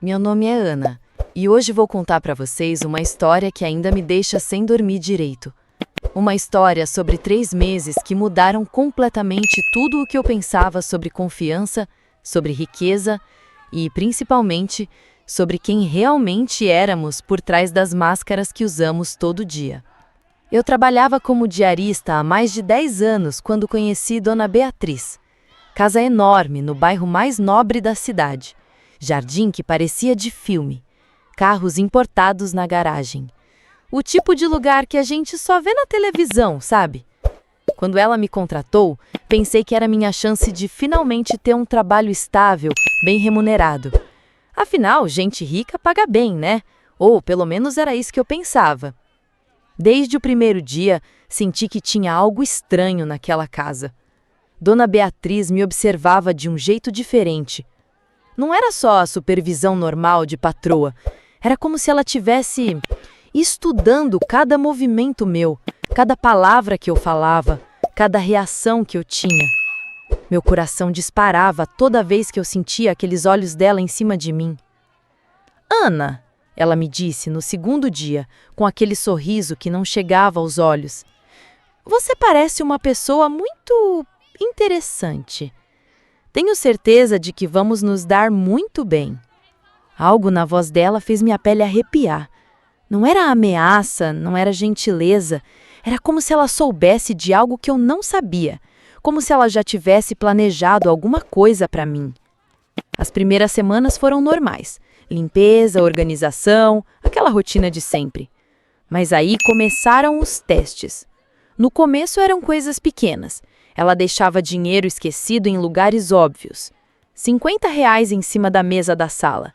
Meu nome é Ana e hoje vou contar para vocês uma história que ainda me deixa sem dormir direito. Uma história sobre 3 meses que mudaram completamente tudo o que eu pensava sobre confiança, sobre riqueza e, principalmente, sobre quem realmente éramos por trás das máscaras que usamos todo dia. Eu trabalhava como diarista há mais de 10 anos quando conheci Dona Beatriz. Casa enorme no bairro mais nobre da cidade. Jardim que parecia de filme. Carros importados na garagem. O tipo de lugar que a gente só vê na televisão, sabe? Quando ela me contratou, pensei que era minha chance de finalmente ter um trabalho estável, bem remunerado. Afinal, gente rica paga bem, né? Ou pelo menos era isso que eu pensava. Desde o primeiro dia, senti que tinha algo estranho naquela casa. Dona Beatriz me observava de um jeito diferente. Não era só a supervisão normal de patroa, era como se ela tivesse estudando cada movimento meu, cada palavra que eu falava, cada reação que eu tinha. Meu coração disparava toda vez que eu sentia aqueles olhos dela em cima de mim. Ana, ela me disse no segundo dia, com aquele sorriso que não chegava aos olhos. Você parece uma pessoa muito interessante. Tenho certeza de que vamos nos dar muito bem. Algo na voz dela fez minha pele arrepiar. Não era ameaça, não era gentileza. Era como se ela soubesse de algo que eu não sabia. Como se ela já tivesse planejado alguma coisa para mim. As primeiras semanas foram normais. Limpeza, organização, aquela rotina de sempre. Mas aí começaram os testes. No começo eram coisas pequenas. Ela deixava dinheiro esquecido em lugares óbvios. R$ 50 em cima da mesa da sala.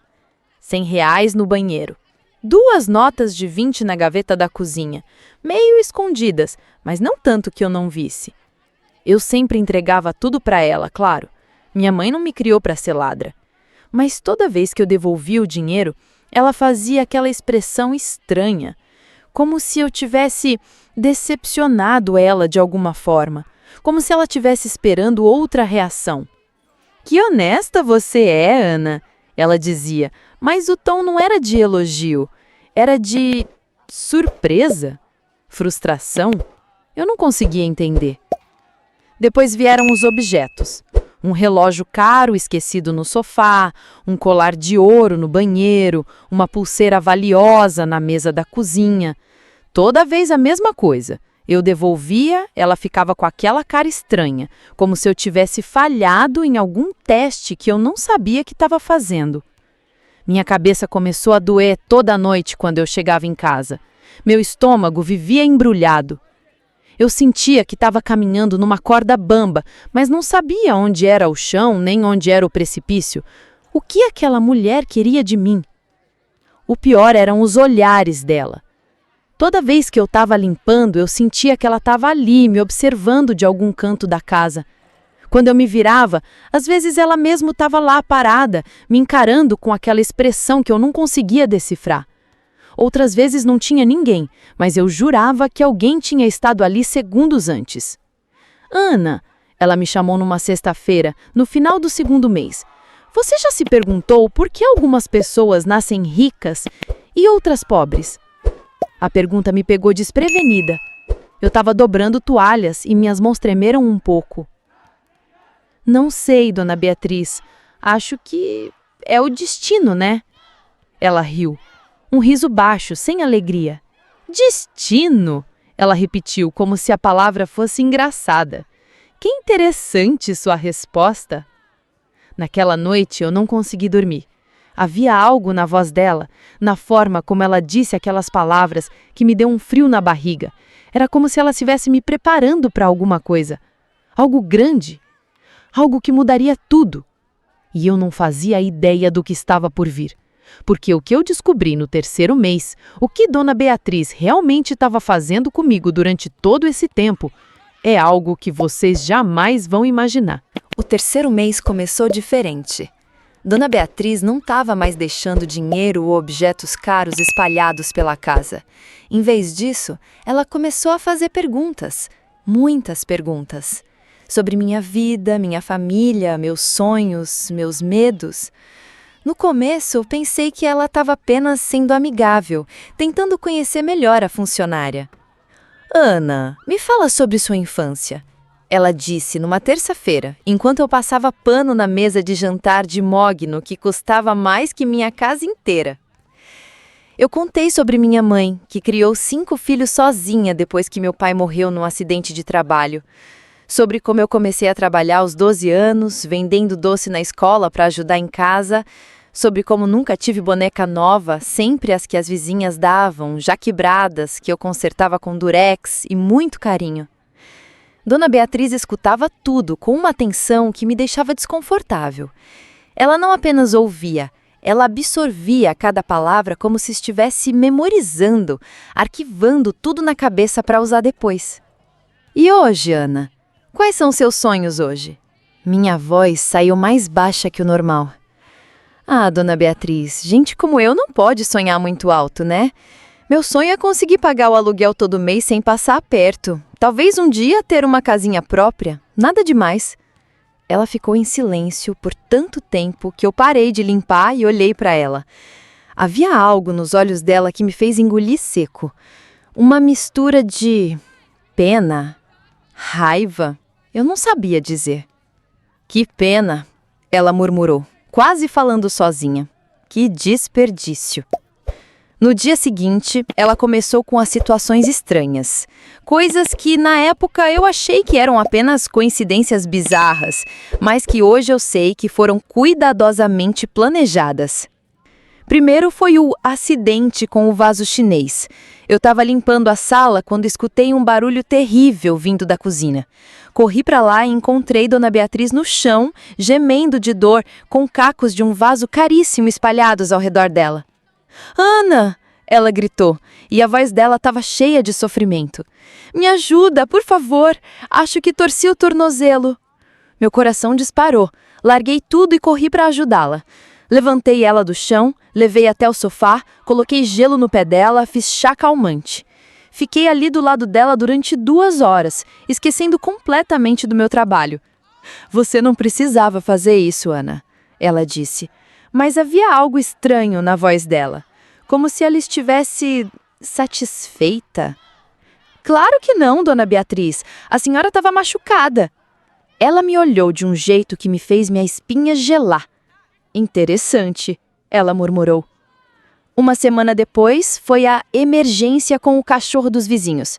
R$ 100 no banheiro. 2 notas de 20 na gaveta da cozinha, meio escondidas, mas não tanto que eu não visse. Eu sempre entregava tudo para ela, claro. Minha mãe não me criou para ser ladra. Mas toda vez que eu devolvia o dinheiro, ela fazia aquela expressão estranha, como se eu tivesse decepcionado ela de alguma forma, como se ela estivesse esperando outra reação. Que honesta você é, Ana, ela dizia, mas o tom não era de elogio, era de surpresa, frustração. Eu não conseguia entender. Depois vieram os objetos. Um relógio caro esquecido no sofá, um colar de ouro no banheiro, uma pulseira valiosa na mesa da cozinha. Toda vez a mesma coisa. Eu devolvia, ela ficava com aquela cara estranha, como se eu tivesse falhado em algum teste que eu não sabia que estava fazendo. Minha cabeça começou a doer toda noite quando eu chegava em casa. Meu estômago vivia embrulhado. Eu sentia que estava caminhando numa corda bamba, mas não sabia onde era o chão nem onde era o precipício. O que aquela mulher queria de mim? O pior eram os olhares dela. Toda vez que eu estava limpando, eu sentia que ela estava ali, me observando de algum canto da casa. Quando eu me virava, às vezes ela mesmo estava lá parada, me encarando com aquela expressão que eu não conseguia decifrar. Outras vezes não tinha ninguém, mas eu jurava que alguém tinha estado ali segundos antes. Ana, ela me chamou numa sexta-feira, no final do segundo mês. Você já se perguntou por que algumas pessoas nascem ricas e outras pobres? A pergunta me pegou desprevenida. Eu estava dobrando toalhas e minhas mãos tremeram um pouco. Não sei, Dona Beatriz. Acho que é o destino, né? Ela riu. Um riso baixo, sem alegria. Destino? Ela repetiu, como se a palavra fosse engraçada. Que interessante sua resposta. Naquela noite eu não consegui dormir. Havia algo na voz dela, na forma como ela disse aquelas palavras, que me deu um frio na barriga. Era como se ela estivesse me preparando para alguma coisa. Algo grande. Algo que mudaria tudo. E eu não fazia ideia do que estava por vir. Porque o que eu descobri no terceiro mês, o que Dona Beatriz realmente estava fazendo comigo durante todo esse tempo, é algo que vocês jamais vão imaginar. O terceiro mês começou diferente. Dona Beatriz não estava mais deixando dinheiro ou objetos caros espalhados pela casa. Em vez disso, ela começou a fazer perguntas, muitas perguntas, sobre minha vida, minha família, meus sonhos, meus medos. No começo, pensei que ela estava apenas sendo amigável, tentando conhecer melhor a funcionária. Ana, me fala sobre sua infância. Ela disse numa terça-feira, enquanto eu passava pano na mesa de jantar de mogno que custava mais que minha casa inteira. Eu contei sobre minha mãe, que criou 5 filhos sozinha depois que meu pai morreu num acidente de trabalho. Sobre como eu comecei a trabalhar aos 12 anos, vendendo doce na escola para ajudar em casa. Sobre como nunca tive boneca nova, sempre as que as vizinhas davam, já quebradas, que eu consertava com durex e muito carinho. Dona Beatriz escutava tudo com uma atenção que me deixava desconfortável. Ela não apenas ouvia, ela absorvia cada palavra como se estivesse memorizando, arquivando tudo na cabeça para usar depois. E hoje, Ana? Quais são seus sonhos hoje? Minha voz saiu mais baixa que o normal. Ah, Dona Beatriz, gente como eu não pode sonhar muito alto, né? Meu sonho é conseguir pagar o aluguel todo mês sem passar aperto. Talvez um dia ter uma casinha própria. Nada demais. Ela ficou em silêncio por tanto tempo que eu parei de limpar e olhei para ela. Havia algo nos olhos dela que me fez engolir seco. Uma mistura de pena, raiva. Eu não sabia dizer. Que pena, ela murmurou, quase falando sozinha. Que desperdício. No dia seguinte, ela começou com as situações estranhas. Coisas que, na época, eu achei que eram apenas coincidências bizarras, mas que hoje eu sei que foram cuidadosamente planejadas. Primeiro foi o acidente com o vaso chinês. Eu estava limpando a sala quando escutei um barulho terrível vindo da cozinha. Corri para lá e encontrei Dona Beatriz no chão, gemendo de dor, com cacos de um vaso caríssimo espalhados ao redor dela. Ana! Ela gritou, e a voz dela estava cheia de sofrimento. Me ajuda, por favor! Acho que torci o tornozelo. Meu coração disparou. Larguei tudo e corri para ajudá-la. Levantei ela do chão, levei até o sofá, coloquei gelo no pé dela, fiz chá calmante. Fiquei ali do lado dela durante 2 horas, esquecendo completamente do meu trabalho. Você não precisava fazer isso, Ana, ela disse. Mas havia algo estranho na voz dela, como se ela estivesse satisfeita. Claro que não, Dona Beatriz, a senhora estava machucada. Ela me olhou de um jeito que me fez minha espinha gelar. Interessante, ela murmurou. Uma semana depois, foi a emergência com o cachorro dos vizinhos.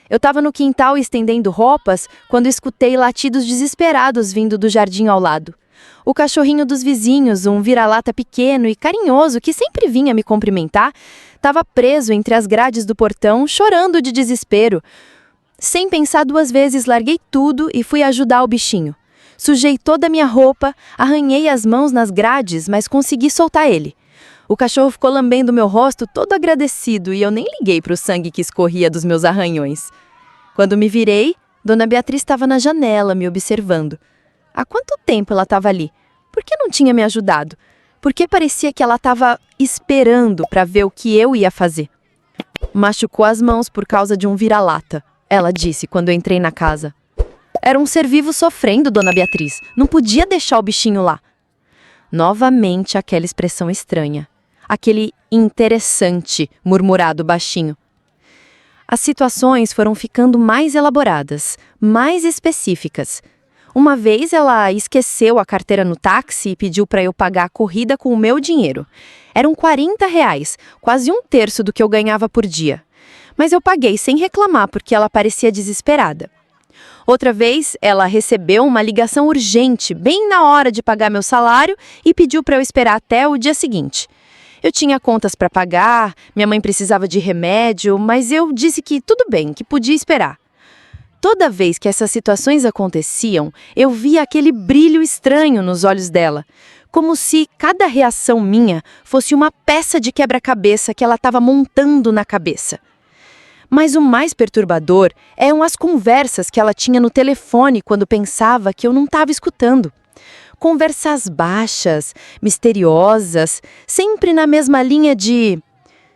Eu estava no quintal estendendo roupas quando escutei latidos desesperados vindo do jardim ao lado. O cachorrinho dos vizinhos, um vira-lata pequeno e carinhoso que sempre vinha me cumprimentar, estava preso entre as grades do portão, chorando de desespero. Sem pensar 2 vezes, larguei tudo e fui ajudar o bichinho. Sujei toda a minha roupa, arranhei as mãos nas grades, mas consegui soltar ele. O cachorro ficou lambendo meu rosto todo agradecido e eu nem liguei para o sangue que escorria dos meus arranhões. Quando me virei, Dona Beatriz estava na janela me observando. Há quanto tempo ela estava ali? Por que não tinha me ajudado? Por que parecia que ela estava esperando para ver o que eu ia fazer? Machucou as mãos por causa de um vira-lata, ela disse quando eu entrei na casa. Era um ser vivo sofrendo, Dona Beatriz. Não podia deixar o bichinho lá. Novamente aquela expressão estranha. Aquele interessante murmurado baixinho. As situações foram ficando mais elaboradas, mais específicas. Uma vez ela esqueceu a carteira no táxi e pediu para eu pagar a corrida com o meu dinheiro. Eram R$ 40, quase 1/3 do que eu ganhava por dia. Mas eu paguei sem reclamar porque ela parecia desesperada. Outra vez, ela recebeu uma ligação urgente, bem na hora de pagar meu salário, e pediu para eu esperar até o dia seguinte. Eu tinha contas para pagar, minha mãe precisava de remédio, mas eu disse que tudo bem, que podia esperar. Toda vez que essas situações aconteciam, eu via aquele brilho estranho nos olhos dela, como se cada reação minha fosse uma peça de quebra-cabeça que ela estava montando na cabeça. Mas o mais perturbador eram as conversas que ela tinha no telefone quando pensava que eu não estava escutando. Conversas baixas, misteriosas, sempre na mesma linha de...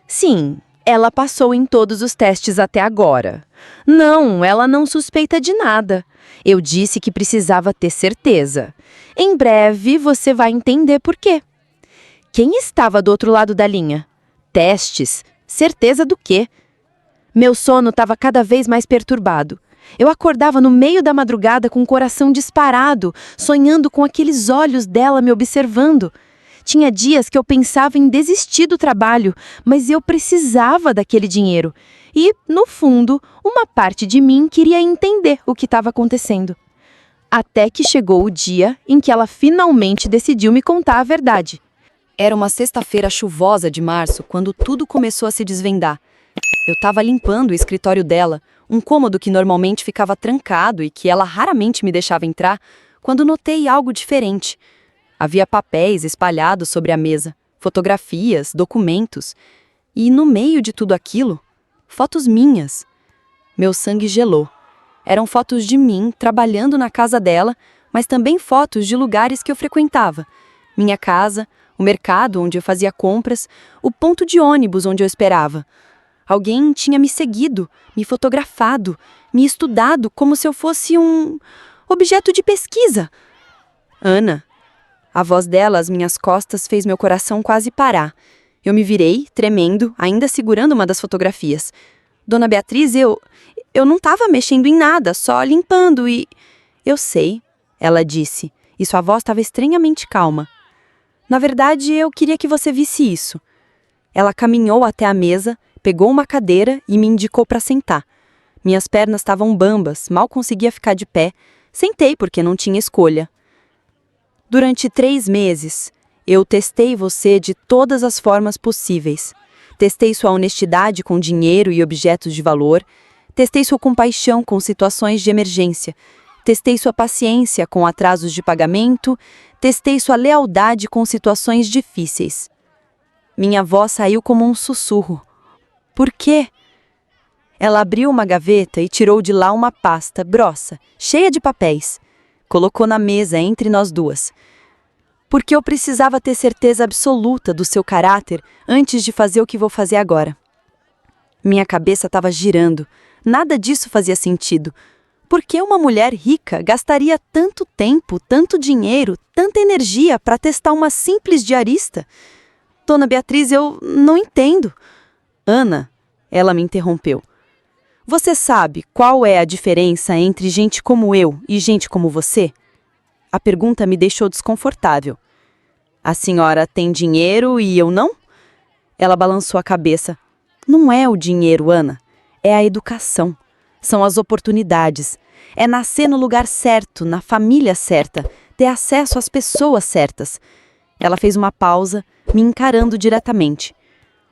Sim, ela passou em todos os testes até agora. Não, ela não suspeita de nada. Eu disse que precisava ter certeza. Em breve você vai entender por quê. Quem estava do outro lado da linha? Testes? Certeza do quê? Meu sono estava cada vez mais perturbado. Eu acordava no meio da madrugada com o coração disparado, sonhando com aqueles olhos dela me observando. Tinha dias que eu pensava em desistir do trabalho, mas eu precisava daquele dinheiro. E, no fundo, uma parte de mim queria entender o que estava acontecendo. Até que chegou o dia em que ela finalmente decidiu me contar a verdade. Era uma sexta-feira chuvosa de março, quando tudo começou a se desvendar. Eu estava limpando o escritório dela, um cômodo que normalmente ficava trancado e que ela raramente me deixava entrar, quando notei algo diferente. Havia papéis espalhados sobre a mesa, fotografias, documentos, e no meio de tudo aquilo, fotos minhas. Meu sangue gelou. Eram fotos de mim trabalhando na casa dela, mas também fotos de lugares que eu frequentava. Minha casa, o mercado onde eu fazia compras, o ponto de ônibus onde eu esperava. Alguém tinha me seguido, me fotografado, me estudado como se eu fosse um objeto de pesquisa. Ana. A voz dela às minhas costas fez meu coração quase parar. Eu me virei, tremendo, ainda segurando uma das fotografias. Dona Beatriz, eu não estava mexendo em nada, só limpando e... Eu sei, ela disse, e sua voz estava estranhamente calma. Na verdade, eu queria que você visse isso. Ela caminhou até a mesa, pegou uma cadeira e me indicou para sentar. Minhas pernas estavam bambas, mal conseguia ficar de pé. Sentei porque não tinha escolha. Durante 3 meses, eu testei você de todas as formas possíveis. Testei sua honestidade com dinheiro e objetos de valor. Testei sua compaixão com situações de emergência. Testei sua paciência com atrasos de pagamento. Testei sua lealdade com situações difíceis. Minha voz saiu como um sussurro. Por quê? Ela abriu uma gaveta e tirou de lá uma pasta grossa, cheia de papéis. Colocou na mesa entre nós duas. Porque eu precisava ter certeza absoluta do seu caráter antes de fazer o que vou fazer agora. Minha cabeça estava girando. Nada disso fazia sentido. Por que uma mulher rica gastaria tanto tempo, tanto dinheiro, tanta energia para testar uma simples diarista? Dona Beatriz, eu não entendo. Ana, ela me interrompeu. Você sabe qual é a diferença entre gente como eu e gente como você? A pergunta me deixou desconfortável. A senhora tem dinheiro e eu não? Ela balançou a cabeça. Não é o dinheiro, Ana. É a educação. São as oportunidades. É nascer no lugar certo, na família certa, ter acesso às pessoas certas. Ela fez uma pausa, me encarando diretamente.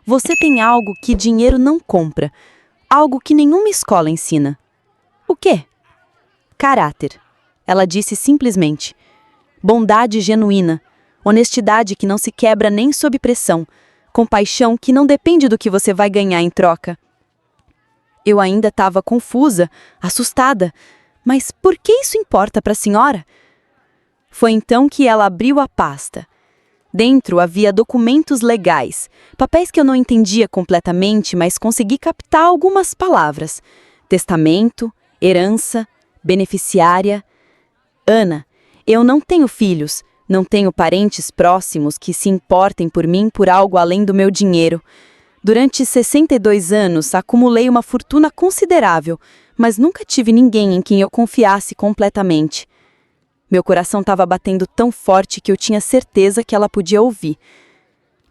Você tem algo que dinheiro não compra. Algo que nenhuma escola ensina. O quê? Caráter. Ela disse simplesmente. Bondade genuína. Honestidade que não se quebra nem sob pressão. Compaixão que não depende do que você vai ganhar em troca. Eu ainda estava confusa, assustada. Mas por que isso importa para a senhora? Foi então que ela abriu a pasta. Dentro havia documentos legais, papéis que eu não entendia completamente, mas consegui captar algumas palavras. Testamento, herança, beneficiária. Ana, eu não tenho filhos, não tenho parentes próximos que se importem por mim por algo além do meu dinheiro. Durante 62 anos, acumulei uma fortuna considerável, mas nunca tive ninguém em quem eu confiasse completamente. Meu coração estava batendo tão forte que eu tinha certeza que ela podia ouvir.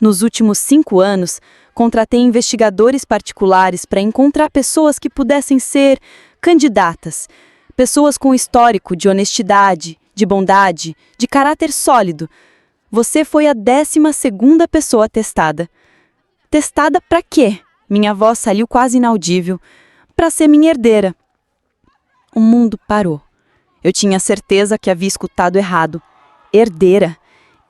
Nos últimos 5 anos, contratei investigadores particulares para encontrar pessoas que pudessem ser candidatas. Pessoas com histórico de honestidade, de bondade, de caráter sólido. Você foi a 12ª pessoa testada. Testada para quê? Minha voz saiu quase inaudível. Para ser minha herdeira. O mundo parou. Eu tinha certeza que havia escutado errado. Herdeira.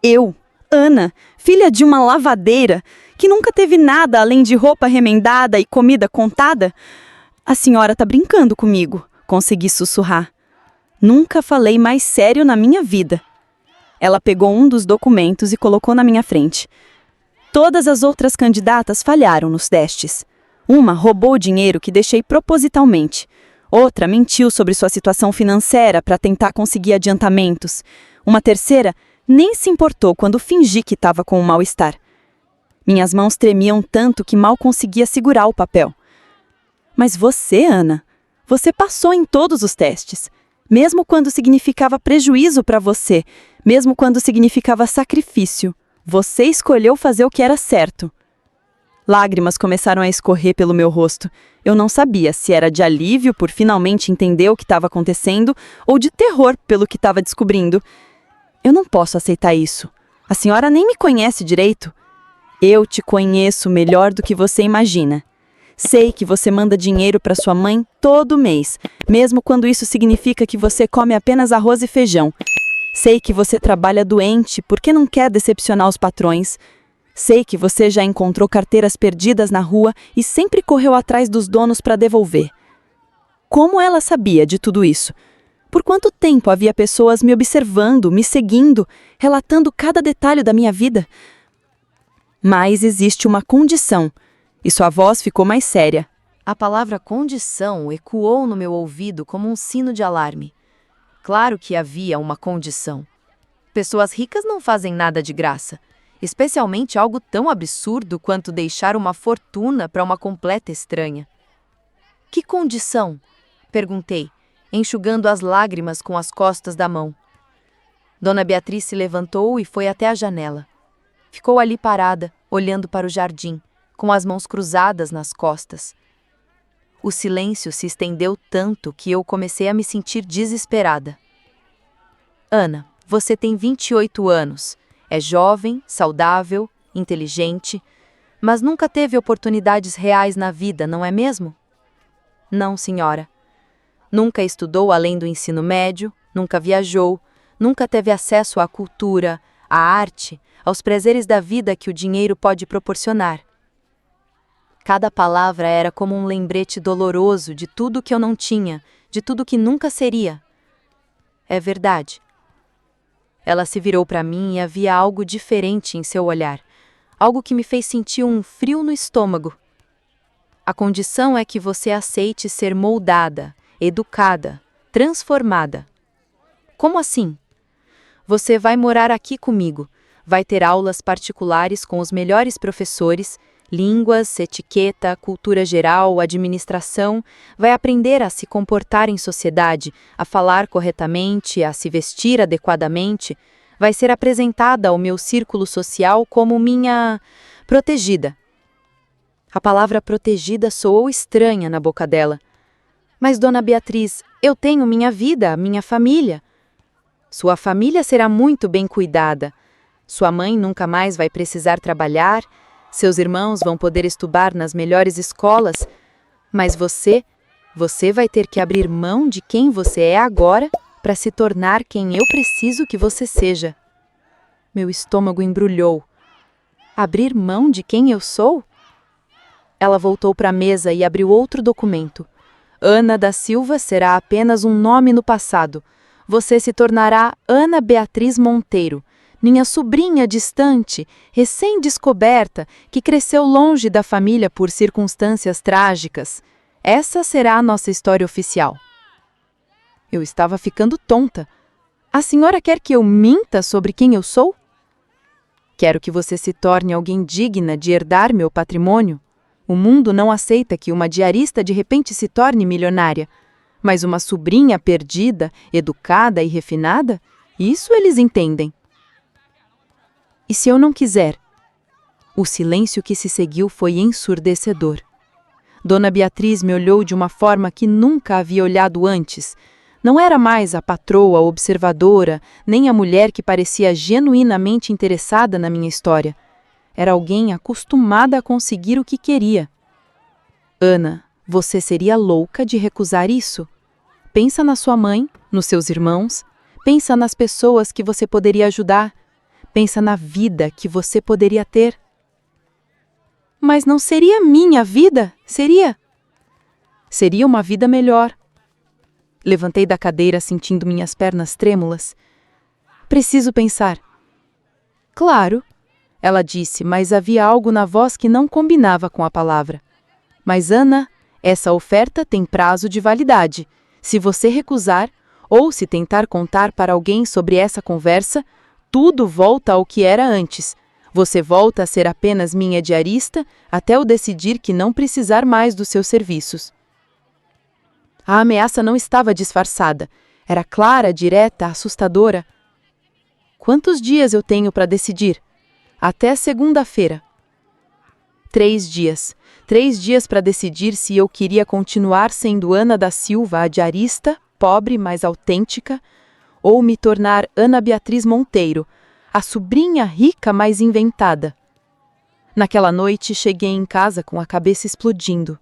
Eu, Ana, filha de uma lavadeira, que nunca teve nada além de roupa remendada e comida contada? A senhora tá brincando comigo, consegui sussurrar. Nunca falei mais sério na minha vida. Ela pegou um dos documentos e colocou na minha frente. Todas as outras candidatas falharam nos testes. Uma roubou o dinheiro que deixei propositalmente. Outra mentiu sobre sua situação financeira para tentar conseguir adiantamentos. Uma terceira Nem se importou quando fingi que estava com um mal-estar. Minhas mãos tremiam tanto que mal conseguia segurar o papel. Mas você, Ana, você passou em todos os testes. Mesmo quando significava prejuízo para você, mesmo quando significava sacrifício, você escolheu fazer o que era certo. Lágrimas começaram a escorrer pelo meu rosto. Eu não sabia se era de alívio por finalmente entender o que estava acontecendo ou de terror pelo que estava descobrindo. Eu não posso aceitar isso. A senhora nem me conhece direito. Eu te conheço melhor do que você imagina. Sei que você manda dinheiro para sua mãe todo mês, mesmo quando isso significa que você come apenas arroz e feijão. Sei que você trabalha doente porque não quer decepcionar os patrões. Sei que você já encontrou carteiras perdidas na rua e sempre correu atrás dos donos para devolver. Como ela sabia de tudo isso? Por quanto tempo havia pessoas me observando, me seguindo, relatando cada detalhe da minha vida? Mas existe uma condição, e sua voz ficou mais séria. A palavra condição ecoou no meu ouvido como um sino de alarme. Claro que havia uma condição. Pessoas ricas não fazem nada de graça, especialmente algo tão absurdo quanto deixar uma fortuna para uma completa estranha. Que condição? Perguntei, enxugando as lágrimas com as costas da mão. Dona Beatriz se levantou e foi até a janela. Ficou ali parada, olhando para o jardim, com as mãos cruzadas nas costas. O silêncio se estendeu tanto que eu comecei a me sentir desesperada. Ana, você tem 28 anos, é jovem, saudável, inteligente, mas nunca teve oportunidades reais na vida, não é mesmo? Não, senhora. Nunca estudou além do ensino médio, nunca viajou, nunca teve acesso à cultura, à arte, aos prazeres da vida que o dinheiro pode proporcionar. Cada palavra era como um lembrete doloroso de tudo que eu não tinha, de tudo que nunca seria. É verdade. Ela se virou para mim e havia algo diferente em seu olhar, algo que me fez sentir um frio no estômago. A condição é que você aceite ser moldada, educada, transformada. Como assim? Você vai morar aqui comigo, vai ter aulas particulares com os melhores professores, línguas, etiqueta, cultura geral, administração, vai aprender a se comportar em sociedade, a falar corretamente, a se vestir adequadamente, vai ser apresentada ao meu círculo social como minha protegida. A palavra protegida soou estranha na boca dela. Mas, Dona Beatriz, eu tenho minha vida, minha família. Sua família será muito bem cuidada. Sua mãe nunca mais vai precisar trabalhar, seus irmãos vão poder estudar nas melhores escolas, mas você vai ter que abrir mão de quem você é agora para se tornar quem eu preciso que você seja. Meu estômago embrulhou. Abrir mão de quem eu sou? Ela voltou para a mesa e abriu outro documento. Ana da Silva será apenas um nome no passado. Você se tornará Ana Beatriz Monteiro, minha sobrinha distante, recém-descoberta, que cresceu longe da família por circunstâncias trágicas. Essa será a nossa história oficial. Eu estava ficando tonta. A senhora quer que eu minta sobre quem eu sou? Quero que você se torne alguém digna de herdar meu patrimônio. O mundo não aceita que uma diarista de repente se torne milionária. Mas uma sobrinha perdida, educada e refinada? Isso eles entendem. E se eu não quiser? O silêncio que se seguiu foi ensurdecedor. Dona Beatriz me olhou de uma forma que nunca havia olhado antes. Não era mais a patroa observadora, nem a mulher que parecia genuinamente interessada na minha história. Era alguém acostumada a conseguir o que queria. Ana, você seria louca de recusar isso? Pensa na sua mãe, nos seus irmãos, pensa nas pessoas que você poderia ajudar, pensa na vida que você poderia ter. Mas não seria minha vida, seria? Seria uma vida melhor. Levantei da cadeira sentindo minhas pernas trêmulas. Preciso pensar. Claro, ela disse, mas havia algo na voz que não combinava com a palavra. Mas, Ana, essa oferta tem prazo de validade. Se você recusar, ou se tentar contar para alguém sobre essa conversa, tudo volta ao que era antes. Você volta a ser apenas minha diarista até eu decidir que não precisar mais dos seus serviços. A ameaça não estava disfarçada. Era clara, direta, assustadora. Quantos dias eu tenho para decidir? Até segunda-feira. 3 dias. 3 dias para decidir se eu queria continuar sendo Ana da Silva, a diarista, pobre, mas autêntica, ou me tornar Ana Beatriz Monteiro, a sobrinha rica, mas inventada. Naquela noite, cheguei em casa com a cabeça explodindo.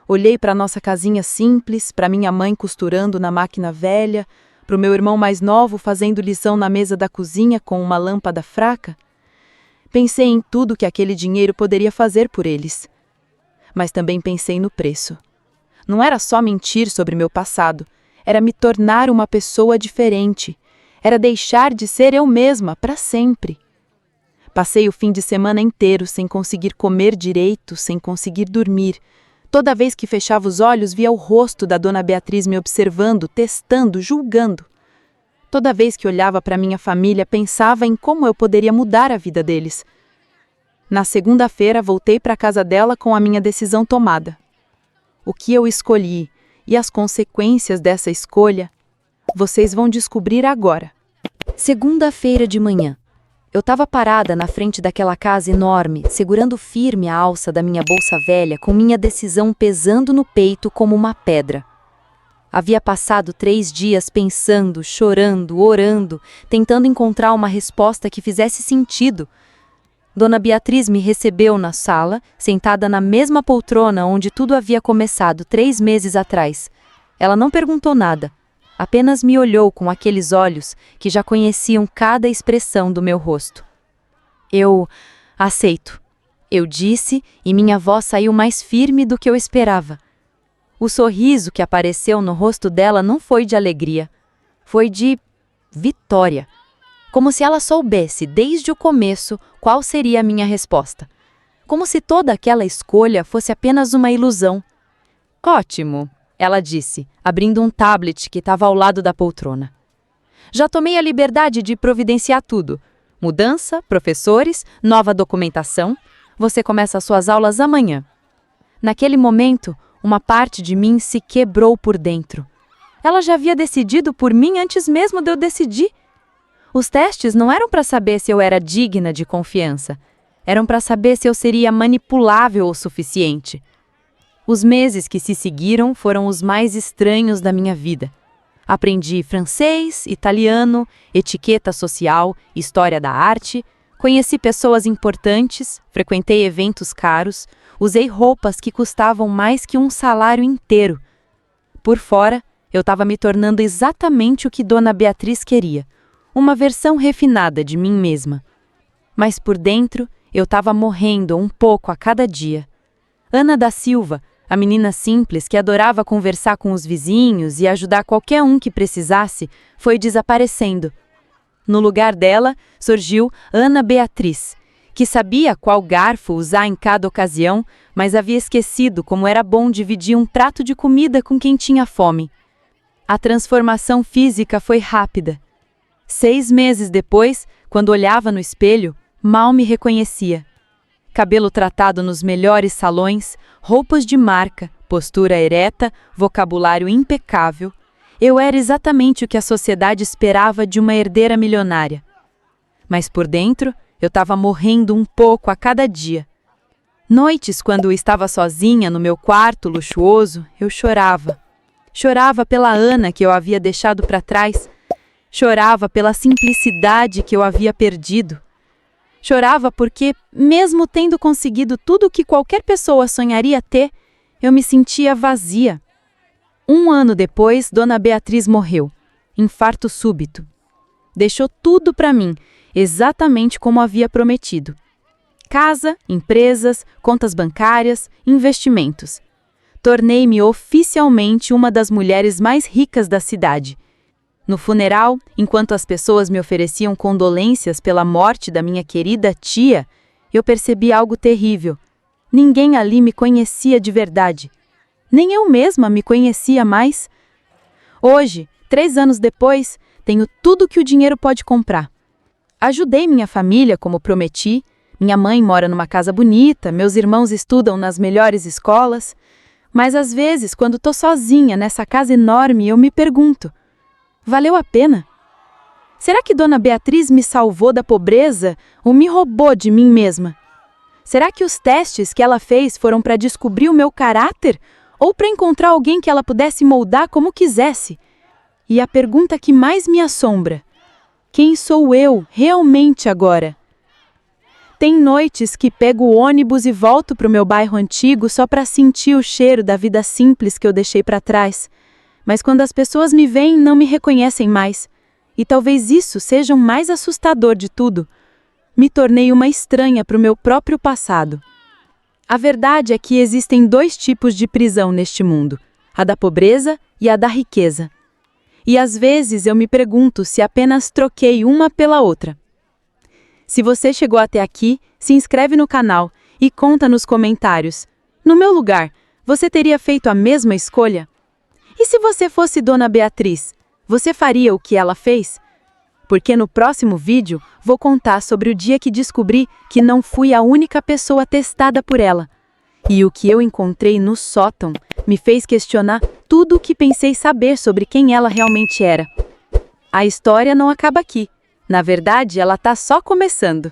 Olhei para nossa casinha simples, para minha mãe costurando na máquina velha, para o meu irmão mais novo fazendo lição na mesa da cozinha com uma lâmpada fraca. Pensei em tudo que aquele dinheiro poderia fazer por eles. Mas também pensei no preço. Não era só mentir sobre meu passado, era me tornar uma pessoa diferente. Era deixar de ser eu mesma para sempre. Passei o fim de semana inteiro sem conseguir comer direito, sem conseguir dormir. Toda vez que fechava os olhos, via o rosto da Dona Beatriz me observando, testando, julgando. Toda vez que olhava para minha família, pensava em como eu poderia mudar a vida deles. Na segunda-feira, voltei para a casa dela com a minha decisão tomada. O que eu escolhi e as consequências dessa escolha, vocês vão descobrir agora. Segunda-feira de manhã. Eu estava parada na frente daquela casa enorme, segurando firme a alça da minha bolsa velha, com minha decisão pesando no peito como uma pedra. Havia passado 3 dias pensando, chorando, orando, tentando encontrar uma resposta que fizesse sentido. Dona Beatriz me recebeu na sala, sentada na mesma poltrona onde tudo havia começado 3 meses atrás. Ela não perguntou nada. Apenas me olhou com aqueles olhos que já conheciam cada expressão do meu rosto. Eu aceito. Eu disse e minha voz saiu mais firme do que eu esperava. O sorriso que apareceu no rosto dela não foi de alegria, foi de vitória. Como se ela soubesse desde o começo qual seria a minha resposta. Como se toda aquela escolha fosse apenas uma ilusão. Ótimo, ela disse, abrindo um tablet que estava ao lado da poltrona. Já tomei a liberdade de providenciar tudo. Mudança, professores, nova documentação. Você começa as suas aulas amanhã. Naquele momento, uma parte de mim se quebrou por dentro. Ela já havia decidido por mim antes mesmo de eu decidir. Os testes não eram para saber se eu era digna de confiança. Eram para saber se eu seria manipulável o suficiente. Os meses que se seguiram foram os mais estranhos da minha vida. Aprendi francês, italiano, etiqueta social, história da arte, conheci pessoas importantes, frequentei eventos caros, usei roupas que custavam mais que um salário inteiro. Por fora, eu estava me tornando exatamente o que Dona Beatriz queria, uma versão refinada de mim mesma. Mas por dentro, eu estava morrendo um pouco a cada dia. Ana da Silva, a menina simples que adorava conversar com os vizinhos e ajudar qualquer um que precisasse, foi desaparecendo. No lugar dela, surgiu Ana Beatriz, que sabia qual garfo usar em cada ocasião, mas havia esquecido como era bom dividir um prato de comida com quem tinha fome. A transformação física foi rápida. 6 meses depois, quando olhava no espelho, mal me reconhecia. Cabelo tratado nos melhores salões, roupas de marca, postura ereta, vocabulário impecável. Eu era exatamente o que a sociedade esperava de uma herdeira milionária. Mas por dentro, eu estava morrendo um pouco a cada dia. Noites, quando estava sozinha no meu quarto luxuoso, eu chorava. Chorava pela Ana que eu havia deixado para trás. Chorava pela simplicidade que eu havia perdido. Chorava porque, mesmo tendo conseguido tudo o que qualquer pessoa sonharia ter, eu me sentia vazia. 1 ano depois, Dona Beatriz morreu. Infarto súbito. Deixou tudo para mim, exatamente como havia prometido. Casa, empresas, contas bancárias, investimentos. Tornei-me oficialmente uma das mulheres mais ricas da cidade. No funeral, enquanto as pessoas me ofereciam condolências pela morte da minha querida tia, eu percebi algo terrível. Ninguém ali me conhecia de verdade. Nem eu mesma me conhecia mais. Hoje, 3 anos depois, tenho tudo que o dinheiro pode comprar. Ajudei minha família como prometi. Minha mãe mora numa casa bonita, meus irmãos estudam nas melhores escolas. Mas às vezes, quando tô sozinha nessa casa enorme, eu me pergunto: valeu a pena? Será que Dona Beatriz me salvou da pobreza ou me roubou de mim mesma? Será que os testes que ela fez foram para descobrir o meu caráter ou para encontrar alguém que ela pudesse moldar como quisesse? E a pergunta que mais me assombra: quem sou eu realmente agora? Tem noites que pego o ônibus e volto para o meu bairro antigo só para sentir o cheiro da vida simples que eu deixei para trás. Mas quando as pessoas me veem, não me reconhecem mais. E talvez isso seja o mais assustador de tudo. Me tornei uma estranha para o meu próprio passado. A verdade é que existem 2 tipos de prisão neste mundo: a da pobreza e a da riqueza. E às vezes eu me pergunto se apenas troquei uma pela outra. Se você chegou até aqui, se inscreve no canal e conta nos comentários: no meu lugar, você teria feito a mesma escolha? E se você fosse Dona Beatriz, você faria o que ela fez? Porque no próximo vídeo vou contar sobre o dia que descobri que não fui a única pessoa testada por ela. E o que eu encontrei no sótão me fez questionar tudo o que pensei saber sobre quem ela realmente era. A história não acaba aqui. Na verdade, ela está só começando.